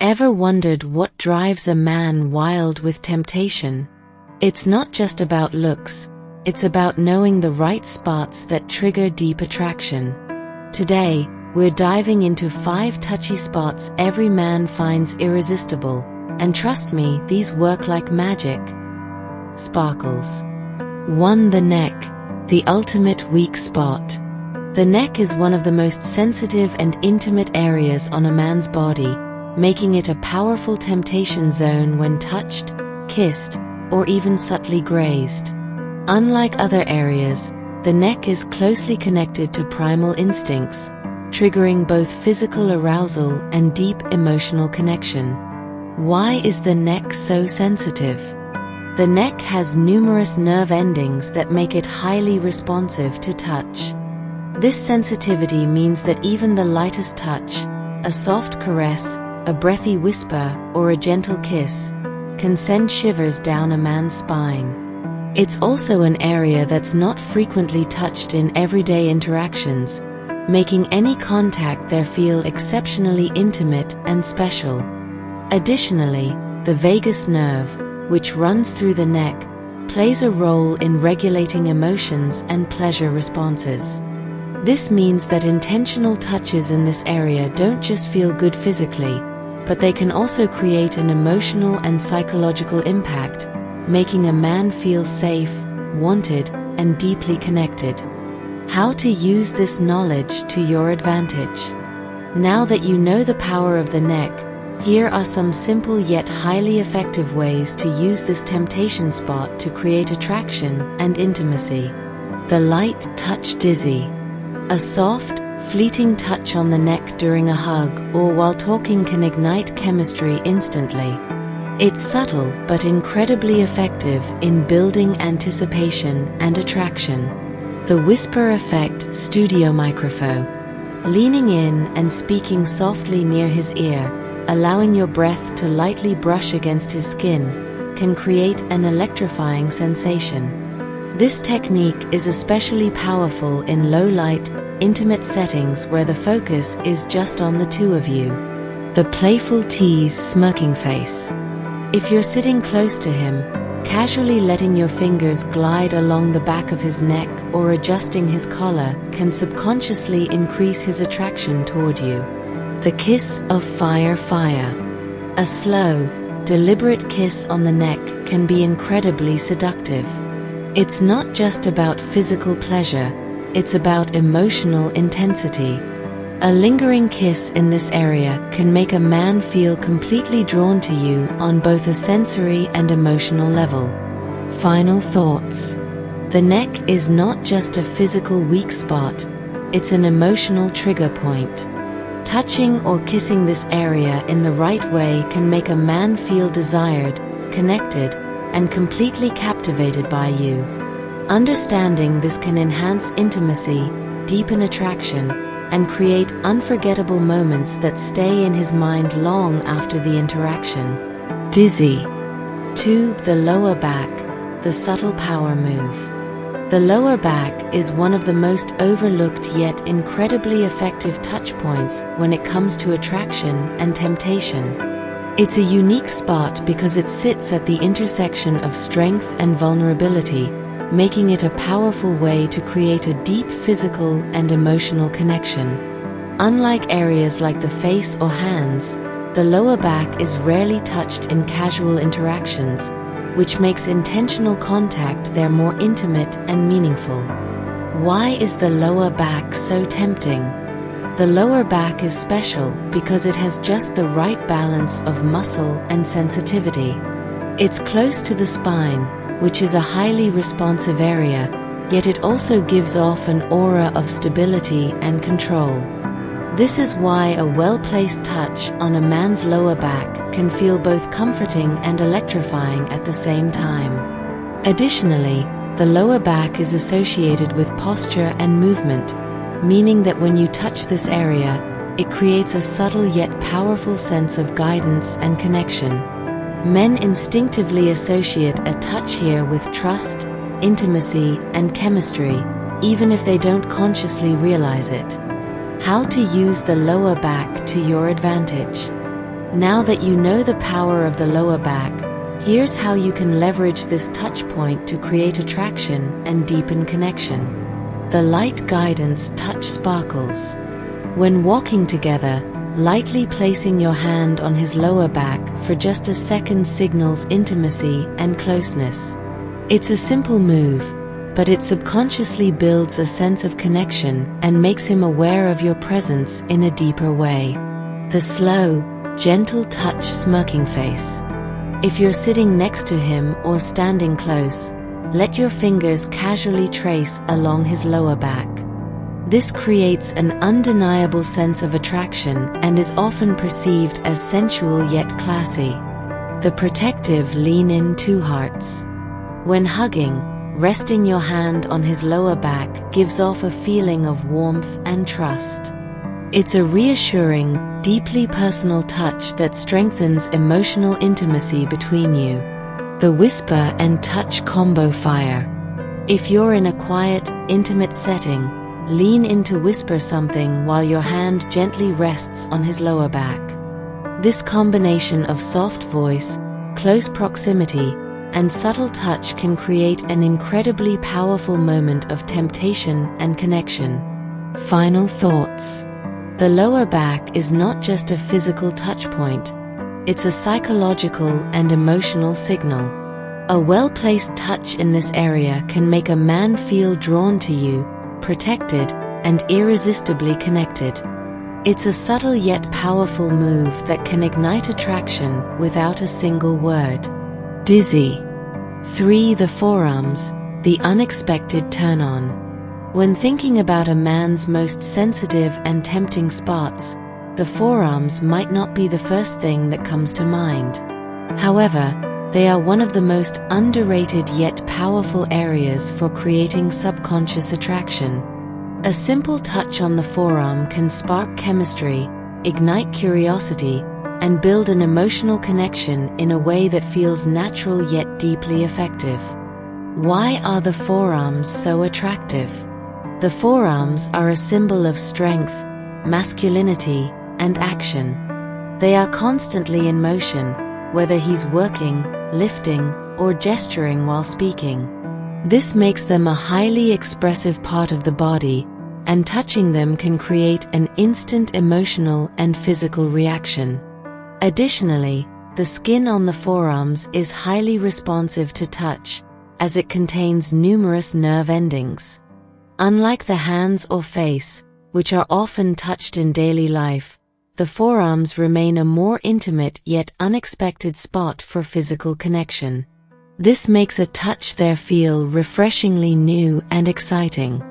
Ever wondered what drives a man wild with temptation? It's not just about looks, it's about knowing the right spots that trigger deep attraction. Today, we're diving into 5 touchy spots every man finds irresistible, and trust me, these work like magic. Sparkles. 1. The neck, the ultimate weak spot. The neck is one of the most sensitive and intimate areas on a man's body, making it a powerful temptation zone when touched, kissed, or even subtly grazed. Unlike other areas, the neck is closely connected to primal instincts, triggering both physical arousal and deep emotional connection. Why is the neck so sensitive? The neck has numerous nerve endings that make it highly responsive to touch. This sensitivity means that even the lightest touch, a soft caress, a breathy whisper, or a gentle kiss, can send shivers down a man's spine. It's also an area that's not frequently touched in everyday interactions, making any contact there feel exceptionally intimate and special. Additionally, the vagus nerve, which runs through the neck, plays a role in regulating emotions and pleasure responses. This means that intentional touches in this area don't just feel good physically, but they can also create an emotional and psychological impact, making a man feel safe, wanted, and deeply connected. How to use this knowledge to your advantage. Now that you know the power of the neck, here are some simple yet highly effective ways to use this temptation spot to create attraction and intimacy. The light touch dizzy. A soft, fleeting touch on the neck during a hug or while talking can ignite chemistry instantly. It's subtle but incredibly effective in building anticipation and attraction. The whisper effect studio microphone. Leaning in and speaking softly near his ear, allowing your breath to lightly brush against his skin, can create an electrifying sensation. This technique is especially powerful in low-light, intimate settings where the focus is just on the two of you. The playful tease smirking face. If you're sitting close to him, casually letting your fingers glide along the back of his neck or adjusting his collar can subconsciously increase his attraction toward you. The kiss of fire. A slow, deliberate kiss on the neck can be incredibly seductive. It's not just about physical pleasure, it's about emotional intensity. A lingering kiss in this area can make a man feel completely drawn to you on both a sensory and emotional level. Final thoughts. The neck is not just a physical weak spot, it's an emotional trigger point. Touching or kissing this area in the right way can make a man feel desired, connected, and completely captivated by you. Understanding this can enhance intimacy, deepen attraction, and create unforgettable moments that stay in his mind long after the interaction. Dizzy. 2. The lower back, the subtle power move. The lower back is one of the most overlooked yet incredibly effective touch points when it comes to attraction and temptation. It's a unique spot because it sits at the intersection of strength and vulnerability, making it a powerful way to create a deep physical and emotional connection. Unlike areas like the face or hands, the lower back is rarely touched in casual interactions, which makes intentional contact there more intimate and meaningful. Why is the lower back so tempting? The lower back is special because it has just the right balance of muscle and sensitivity. It's close to the spine, which is a highly responsive area, yet it also gives off an aura of stability and control. This is why a well-placed touch on a man's lower back can feel both comforting and electrifying at the same time. Additionally, the lower back is associated with posture and movement, meaning that when you touch this area, it creates a subtle yet powerful sense of guidance and connection. Men instinctively associate a touch here with trust, intimacy, and chemistry, even if they don't consciously realize it. How to use the lower back to your advantage. Now that you know the power of the lower back, here's how you can leverage this touch point to create attraction and deepen connection. The light guidance touch sparkles. When walking together, lightly placing your hand on his lower back for just a second signals intimacy and closeness. It's a simple move, but it subconsciously builds a sense of connection and makes him aware of your presence in a deeper way. The slow, gentle touch smirking face. If you're sitting next to him or standing close, let your fingers casually trace along his lower back. This creates an undeniable sense of attraction and is often perceived as sensual yet classy. The protective lean-in two hearts. When hugging, resting your hand on his lower back gives off a feeling of warmth and trust. It's a reassuring, deeply personal touch that strengthens emotional intimacy between you. The whisper and touch combo fire. If you're in a quiet, intimate setting, lean in to whisper something while your hand gently rests on his lower back. This combination of soft voice, close proximity, and subtle touch can create an incredibly powerful moment of temptation and connection. Final thoughts. The lower back is not just a physical touch point. It's a psychological and emotional signal. A well-placed touch in this area can make a man feel drawn to you, protected, and irresistibly connected. It's a subtle yet powerful move that can ignite attraction without a single word. Dizzy. 3. The forearms, the unexpected turn-on. When thinking about a man's most sensitive and tempting spots, the forearms might not be the first thing that comes to mind. However, they are one of the most underrated yet powerful areas for creating subconscious attraction. A simple touch on the forearm can spark chemistry, ignite curiosity, and build an emotional connection in a way that feels natural yet deeply effective. Why are the forearms so attractive? The forearms are a symbol of strength, masculinity, and action. They are constantly in motion, whether he's working, lifting, or gesturing while speaking. This makes them a highly expressive part of the body, and touching them can create an instant emotional and physical reaction. Additionally, the skin on the forearms is highly responsive to touch, as it contains numerous nerve endings. Unlike the hands or face, which are often touched in daily life, the forearms remain a more intimate yet unexpected spot for physical connection. This makes a touch there feel refreshingly new and exciting.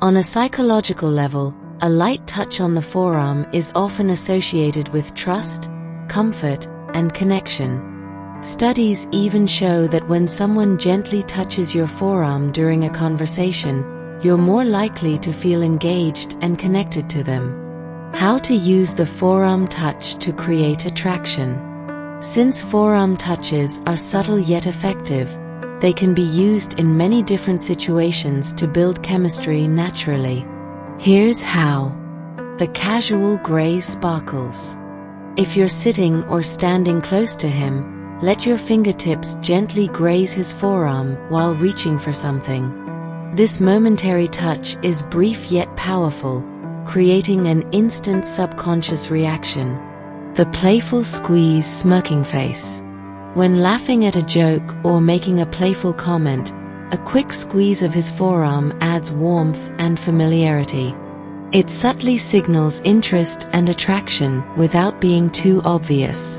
On a psychological level, a light touch on the forearm is often associated with trust, comfort, and connection. Studies even show that when someone gently touches your forearm during a conversation, you're more likely to feel engaged and connected to them. How to use the forearm touch to create attraction. Since forearm touches are subtle yet effective, they can be used in many different situations to build chemistry naturally. Here's how. The casual graze sparkles. If you're sitting or standing close to him, let your fingertips gently graze his forearm while reaching for something. This momentary touch is brief yet powerful, creating an instant subconscious reaction. The playful squeeze smirking face. When laughing at a joke or making a playful comment, a quick squeeze of his forearm adds warmth and familiarity. It subtly signals interest and attraction without being too obvious.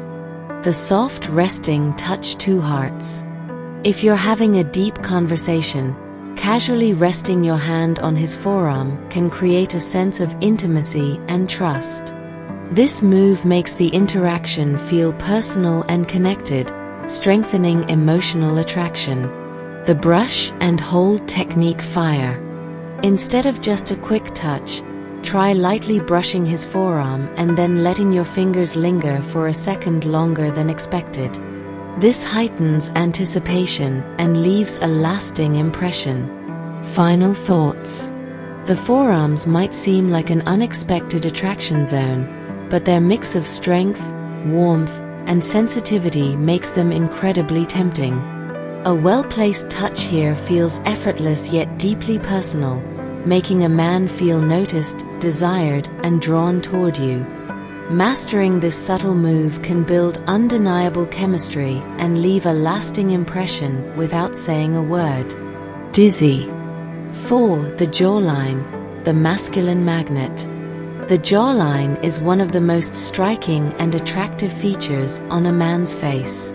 The soft resting touch two hearts. If you're having a deep conversation, casually resting your hand on his forearm can create a sense of intimacy and trust. This move makes the interaction feel personal and connected, strengthening emotional attraction. The brush and hold technique fire. Instead of just a quick touch, try lightly brushing his forearm and then letting your fingers linger for a second longer than expected. This heightens anticipation and leaves a lasting impression. Final thoughts. The forearms might seem like an unexpected attraction zone, but their mix of strength, warmth, and sensitivity makes them incredibly tempting. A well-placed touch here feels effortless yet deeply personal, making a man feel noticed, desired, and drawn toward you. Mastering this subtle move can build undeniable chemistry and leave a lasting impression without saying a word. Dizzy. 4. The jawline, the masculine magnet. The jawline is one of the most striking and attractive features on a man's face.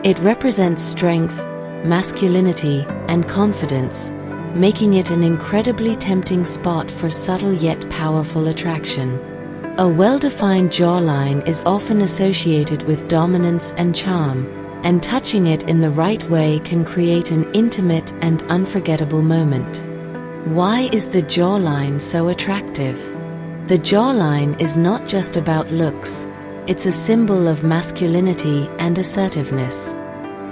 It represents strength, masculinity, and confidence, making it an incredibly tempting spot for subtle yet powerful attraction. A well-defined jawline is often associated with dominance and charm, and touching it in the right way can create an intimate and unforgettable moment. Why is the jawline so attractive? The jawline is not just about looks, it's a symbol of masculinity and assertiveness.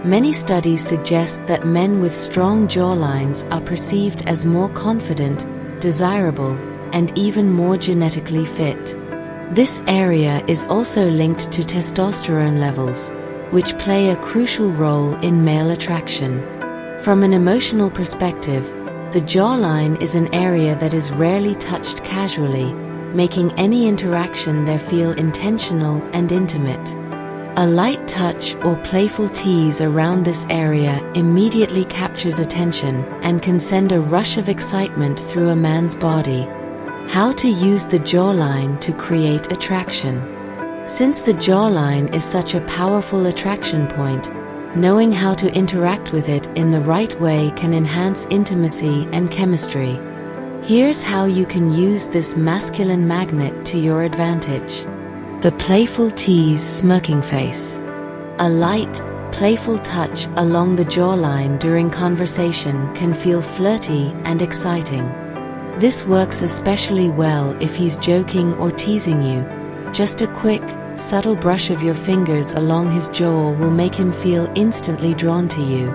Many studies suggest that men with strong jawlines are perceived as more confident, desirable, and even more genetically fit. This area is also linked to testosterone levels, which play a crucial role in male attraction. From an emotional perspective, the jawline is an area that is rarely touched casually, making any interaction there feel intentional and intimate. A light touch or playful tease around this area immediately captures attention and can send a rush of excitement through a man's body. How to use the jawline to create attraction. Since the jawline is such a powerful attraction point, knowing how to interact with it in the right way can enhance intimacy and chemistry. Here's how you can use this masculine magnet to your advantage. The playful tease, smirking face. A light, playful touch along the jawline during conversation can feel flirty and exciting. This works especially well if he's joking or teasing you. Just a quick, subtle brush of your fingers along his jaw will make him feel instantly drawn to you.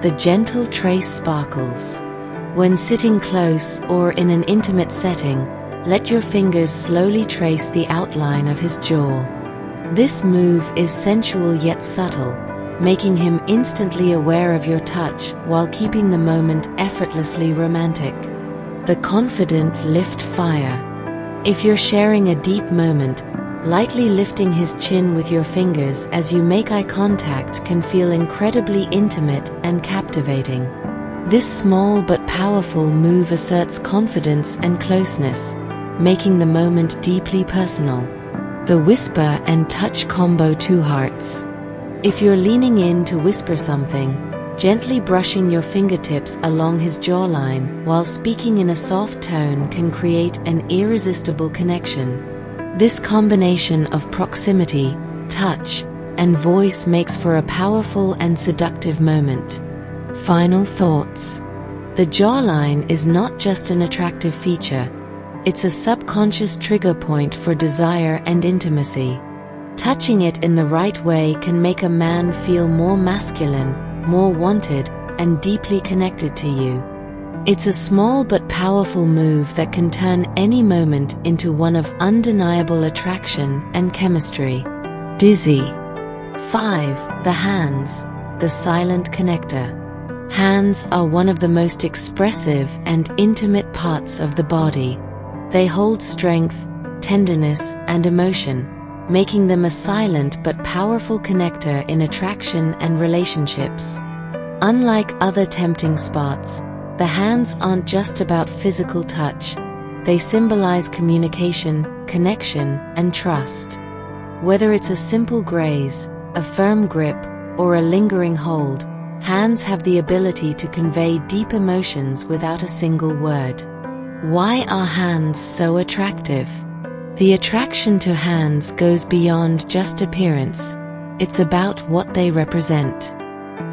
The gentle trace sparkles. When sitting close or in an intimate setting, let your fingers slowly trace the outline of his jaw. This move is sensual yet subtle, making him instantly aware of your touch while keeping the moment effortlessly romantic. The confident lift fire. If you're sharing a deep moment, lightly lifting his chin with your fingers as you make eye contact can feel incredibly intimate and captivating. This small but powerful move asserts confidence and closeness, making the moment deeply personal. The whisper and touch combo, 2 hearts. If you're leaning in to whisper something, gently brushing your fingertips along his jawline while speaking in a soft tone can create an irresistible connection. This combination of proximity, touch, and voice makes for a powerful and seductive moment. Final thoughts. The jawline is not just an attractive feature, it's a subconscious trigger point for desire and intimacy. Touching it in the right way can make a man feel more masculine, more wanted, and deeply connected to you. It's a small but powerful move that can turn any moment into one of undeniable attraction and chemistry. Dizzy. 5. The hands, the silent connector. Hands are one of the most expressive and intimate parts of the body. They hold strength, tenderness, and emotion, making them a silent but powerful connector in attraction and relationships. Unlike other tempting spots, the hands aren't just about physical touch. They symbolize communication, connection, and trust. Whether it's a simple graze, a firm grip, or a lingering hold, hands have the ability to convey deep emotions without a single word. Why are hands so attractive? The attraction to hands goes beyond just appearance. It's about what they represent.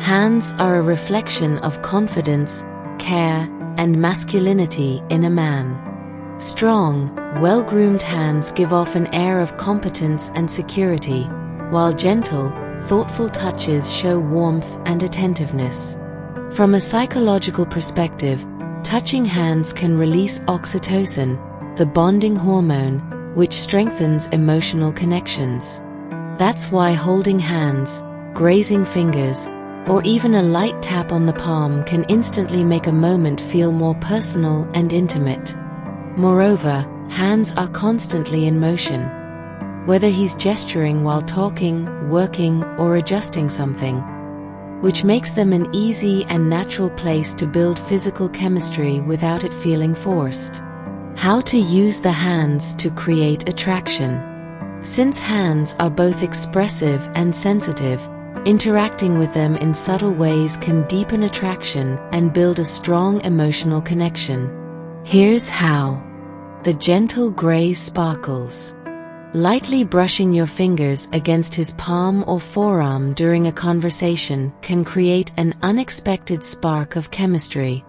Hands are a reflection of confidence, care, and masculinity in a man. Strong, well-groomed hands give off an air of competence and security, while gentle, thoughtful touches show warmth and attentiveness. From a psychological perspective, touching hands can release oxytocin, the bonding hormone, which strengthens emotional connections. That's why holding hands, grazing fingers, or even a light tap on the palm can instantly make a moment feel more personal and intimate. Moreover, hands are constantly in motion. Whether he's gesturing while talking, working, or adjusting something, which makes them an easy and natural place to build physical chemistry without it feeling forced. How to use the hands to create attraction. Since hands are both expressive and sensitive, interacting with them in subtle ways can deepen attraction and build a strong emotional connection. Here's how. The gentle graze sparkles. Lightly brushing your fingers against his palm or forearm during a conversation can create an unexpected spark of chemistry.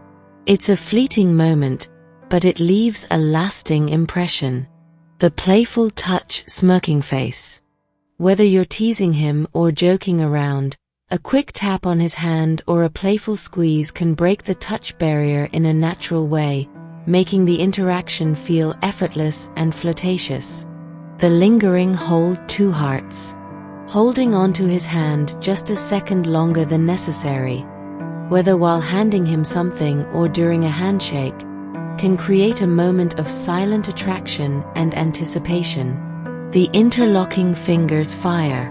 It's a fleeting moment, but it leaves a lasting impression. The playful touch smirking face. Whether you're teasing him or joking around, a quick tap on his hand or a playful squeeze can break the touch barrier in a natural way, making the interaction feel effortless and flirtatious. The lingering hold two hearts. Holding onto his hand just a second longer than necessary, whether while handing him something or during a handshake, can create a moment of silent attraction and anticipation. The interlocking fingers fire.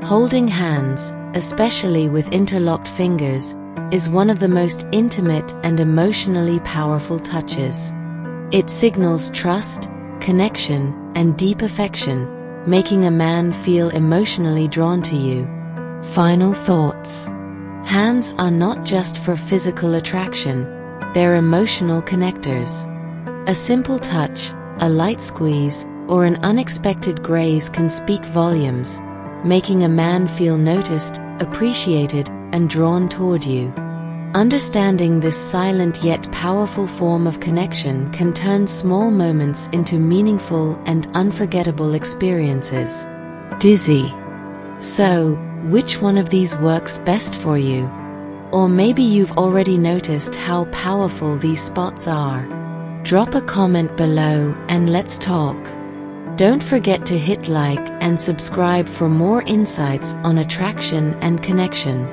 Holding hands, especially with interlocked fingers, is one of the most intimate and emotionally powerful touches. It signals trust, connection, and deep affection, making a man feel emotionally drawn to you. Final thoughts. Hands are not just for physical attraction, they're emotional connectors. A simple touch, a light squeeze, or an unexpected graze can speak volumes, making a man feel noticed, appreciated, and drawn toward you. Understanding this silent yet powerful form of connection can turn small moments into meaningful and unforgettable experiences. Dizzy. So, which one of these works best for you? Or maybe you've already noticed how powerful these spots are. Drop a comment below and let's talk. Don't forget to hit like and subscribe for more insights on attraction and connection.